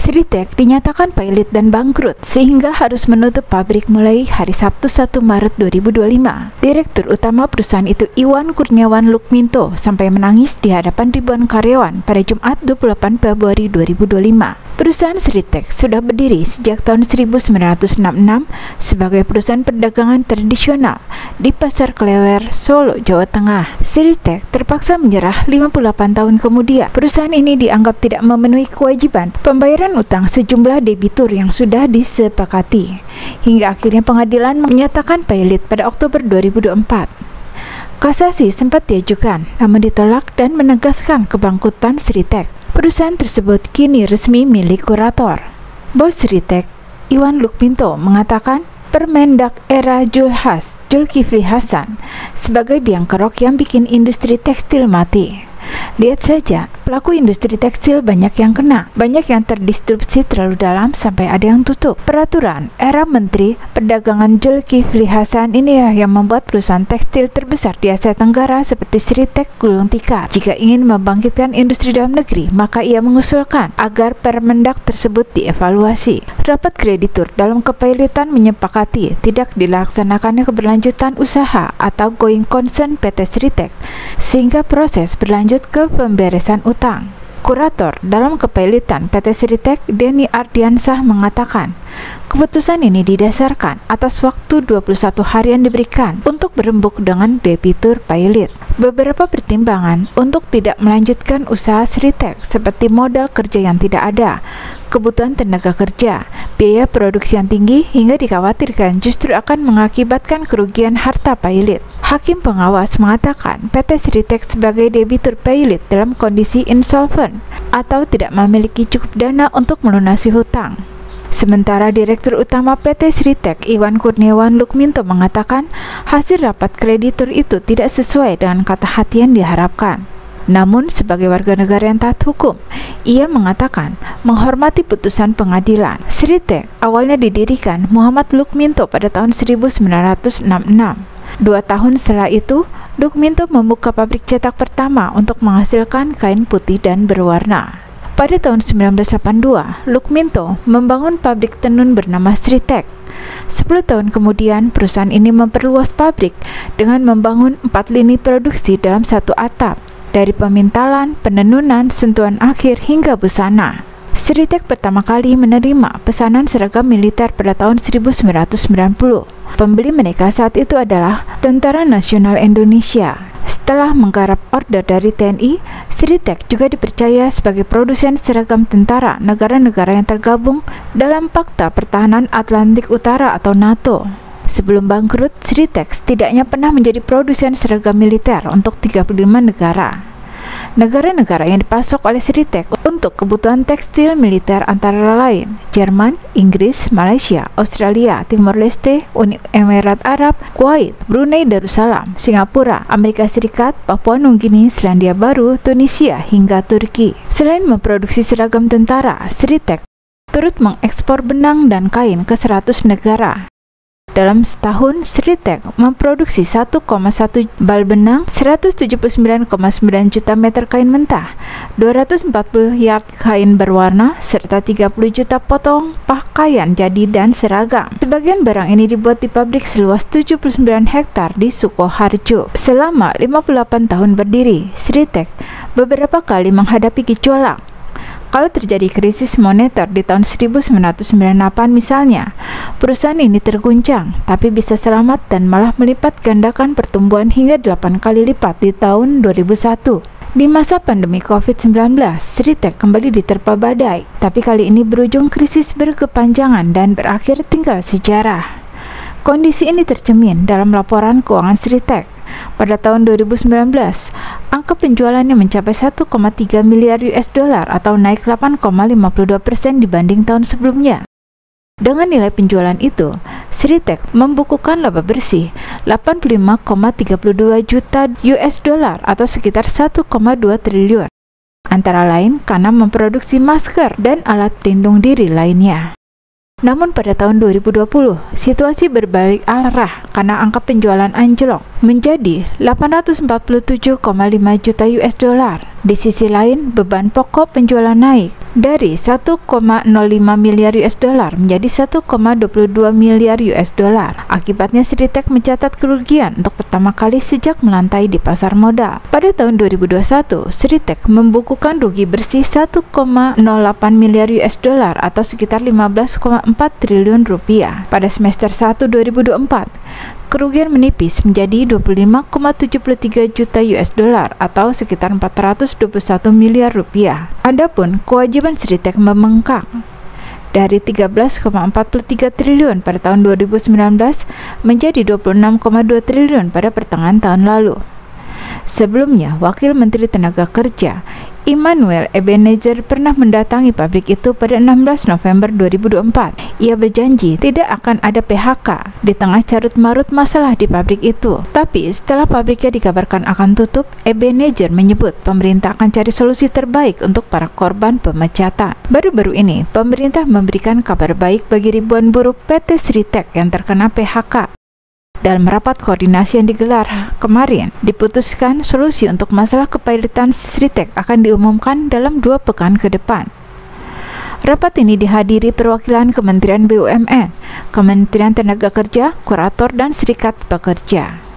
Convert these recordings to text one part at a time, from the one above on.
Sritek dinyatakan pailit dan bangkrut sehingga harus menutup pabrik mulai hari Sabtu 1 Maret 2025. Direktur utama perusahaan itu Iwan Kurniawan Lukminto sampai menangis di hadapan ribuan karyawan pada Jumat 28 Februari 2025. Perusahaan Sritek sudah berdiri sejak tahun 1966 sebagai perusahaan perdagangan tradisional di Pasar Klewer, Solo, Jawa Tengah. Sritek terpaksa menyerah 58 tahun kemudian. Perusahaan ini dianggap tidak memenuhi kewajiban pembayaran utang sejumlah debitur yang sudah disepakati. Hingga akhirnya pengadilan menyatakan pailit pada Oktober 2024. Kasasi sempat diajukan, namun ditolak dan menegaskan kebangkrutan Sritek. Perusahaan tersebut kini resmi milik kurator. Bos Sritek, Iwan Lukminto, mengatakan Permendak era Zulkifli Hasan sebagai biang kerok yang bikin industri tekstil mati. Lihat saja, pelaku industri tekstil banyak yang kena, banyak yang terdistrupsi terlalu dalam sampai ada yang tutup. Peraturan era Menteri Perdagangan Zulkifli Hasan inilah yang membuat perusahaan tekstil terbesar di Asia Tenggara seperti Sritek gulung tikar. Jika ingin membangkitkan industri dalam negeri, maka ia mengusulkan agar Permendak tersebut dievaluasi. Rapat kreditur dalam kepailitan menyepakati tidak dilaksanakannya keberlanjutan usaha atau going concern PT Sritek, sehingga proses berlanjut ke pemberesan utang. Kurator dalam kepailitan PT Sritek, Denny Ardiansah, mengatakan keputusan ini didasarkan atas waktu 21 hari yang diberikan untuk berembuk dengan debitur pailit. Beberapa pertimbangan untuk tidak melanjutkan usaha Sritek seperti modal kerja yang tidak ada, kebutuhan tenaga kerja, biaya produksi yang tinggi, hingga dikhawatirkan justru akan mengakibatkan kerugian harta pailit. Hakim pengawas mengatakan PT Sritek sebagai debitur pailit dalam kondisi insolvent atau tidak memiliki cukup dana untuk melunasi hutang. Sementara Direktur Utama PT Sritek, Iwan Kurniawan Lukminto, mengatakan hasil rapat kreditur itu tidak sesuai dengan kata hati yang diharapkan. Namun sebagai warga negara yang taat hukum, ia mengatakan menghormati putusan pengadilan. Sritek awalnya didirikan Muhammad Lukminto pada tahun 1966. 2 tahun setelah itu, Lukminto membuka pabrik cetak pertama untuk menghasilkan kain putih dan berwarna. Pada tahun 1982, Lukminto membangun pabrik tenun bernama Sritek. 10 tahun kemudian, perusahaan ini memperluas pabrik dengan membangun 4 lini produksi dalam satu atap, dari pemintalan, penenunan, sentuhan akhir, hingga busana. Sritek pertama kali menerima pesanan seragam militer pada tahun 1990. Pembeli mereka saat itu adalah Tentara Nasional Indonesia. Setelah menggarap order dari TNI, Sritek juga dipercaya sebagai produsen seragam tentara negara-negara yang tergabung dalam Pakta Pertahanan Atlantik Utara atau NATO. Sebelum bangkrut, Sritek setidaknya pernah menjadi produsen seragam militer untuk 35 negara. Negara-negara yang dipasok oleh Sritek untuk kebutuhan tekstil militer antara lain Jerman, Inggris, Malaysia, Australia, Timor Leste, Uni Emirat Arab, Kuwait, Brunei Darussalam, Singapura, Amerika Serikat, Papua Nugini, Selandia Baru, Tunisia, hingga Turki. Selain memproduksi seragam tentara, Sritek turut mengekspor benang dan kain ke 100 negara. Dalam setahun, Sritek memproduksi 1,1 bal benang, 179,9 juta meter kain mentah, 240 yard kain berwarna, serta 30 juta potong pakaian jadi dan seragam. Sebagian barang ini dibuat di pabrik seluas 79 hektar di Sukoharjo. Selama 58 tahun berdiri, Sritek beberapa kali menghadapi gejolak. Kalau terjadi krisis moneter di tahun 1998 misalnya, perusahaan ini terguncang, tapi bisa selamat dan malah melipat gandakan pertumbuhan hingga 8 kali lipat di tahun 2001. Di masa pandemi COVID-19, Sritek kembali diterpa badai, tapi kali ini berujung krisis berkepanjangan dan berakhir tinggal sejarah. Kondisi ini tercermin dalam laporan keuangan Sritek. Pada tahun 2019, angka penjualannya mencapai 1,3 miliar US dollar atau naik 8,52% dibanding tahun sebelumnya. Dengan nilai penjualan itu, Sritek membukukan laba bersih 85,32 juta US dollar atau sekitar 1,2 triliun. Antara lain karena memproduksi masker dan alat pelindung diri lainnya. Namun pada tahun 2020, situasi berbalik arah karena angka penjualan anjlok menjadi 847,5 juta US dollar. Di sisi lain, beban pokok penjualan naik dari 1,05 miliar US dollar menjadi 1,22 miliar US dollar. Akibatnya Sritek mencatat kerugian untuk pertama kali sejak melantai di pasar modal. Pada tahun 2021, Sritek membukukan rugi bersih 1,08 miliar US dollar atau sekitar 15,4 triliun rupiah. Pada semester 1 2024, kerugian menipis menjadi 25,73 juta US dollar atau sekitar 421 miliar rupiah. Adapun kewajiban Sritek membengkak dari 13,43 triliun pada tahun 2019 menjadi 26,2 triliun pada pertengahan tahun lalu. Sebelumnya, Wakil Menteri Tenaga Kerja Immanuel Ebenezer pernah mendatangi pabrik itu pada 16 November 2024. Ia berjanji tidak akan ada PHK di tengah carut-marut masalah di pabrik itu. Tapi setelah pabriknya dikabarkan akan tutup, Ebenezer menyebut pemerintah akan cari solusi terbaik untuk para korban pemecatan. Baru-baru ini, pemerintah memberikan kabar baik bagi ribuan buruh PT Sritek yang terkena PHK. Dalam rapat koordinasi yang digelar kemarin, diputuskan solusi untuk masalah kepailitan Sritek akan diumumkan dalam 2 pekan ke depan. Rapat ini dihadiri perwakilan Kementerian BUMN, Kementerian Tenaga Kerja, Kurator, dan Serikat Pekerja.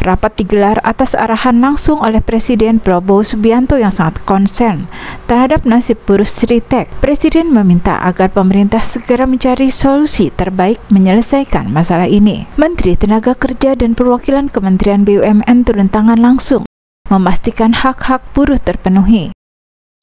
Rapat digelar atas arahan langsung oleh Presiden Prabowo Subianto yang sangat konsen terhadap nasib buruh Sritek. Presiden meminta agar pemerintah segera mencari solusi terbaik menyelesaikan masalah ini. Menteri Tenaga Kerja dan perwakilan Kementerian BUMN turun tangan langsung memastikan hak-hak buruh terpenuhi.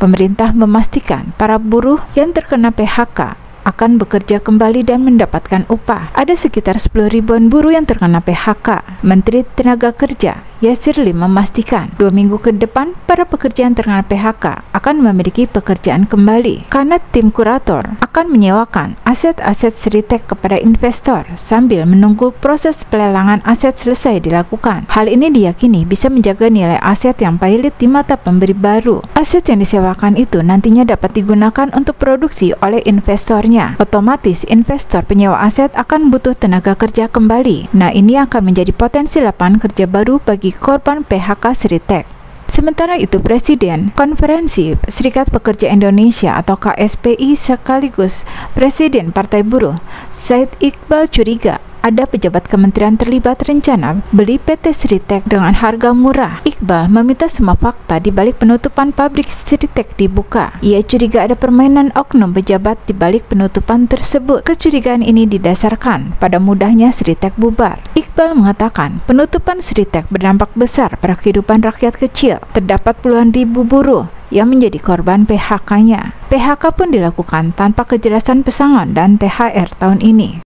Pemerintah memastikan para buruh yang terkena PHK akan bekerja kembali dan mendapatkan upah. Ada sekitar 10 ribuan buruh yang terkena PHK. Menteri Tenaga Kerja Yasir Lim memastikan 2 minggu ke depan para pekerja yang terkena PHK akan memiliki pekerjaan kembali karena tim kurator akan menyewakan aset-aset Sritek kepada investor sambil menunggu proses pelelangan aset selesai dilakukan. Hal ini diyakini bisa menjaga nilai aset yang pailit di mata pemberi baru. Aset yang disewakan itu nantinya dapat digunakan untuk produksi oleh investornya. Otomatis investor penyewa aset akan butuh tenaga kerja kembali. Nah, ini akan menjadi potensi lapangan kerja baru bagi korban PHK Sritek. Sementara itu, Presiden Konferensi Serikat Pekerja Indonesia atau KSPI sekaligus Presiden Partai Buruh Said Iqbal curiga ada pejabat kementerian terlibat rencana beli PT Sritek dengan harga murah. Iqbal meminta semua fakta di balik penutupan pabrik Sritek dibuka. Ia curiga ada permainan oknum pejabat di balik penutupan tersebut. Kecurigaan ini didasarkan pada mudahnya Sritek bubar. Iqbal mengatakan penutupan Sritek berdampak besar pada kehidupan rakyat kecil. Terdapat puluhan ribu buruh yang menjadi korban PHK-nya. PHK pun dilakukan tanpa kejelasan pesangon dan THR tahun ini.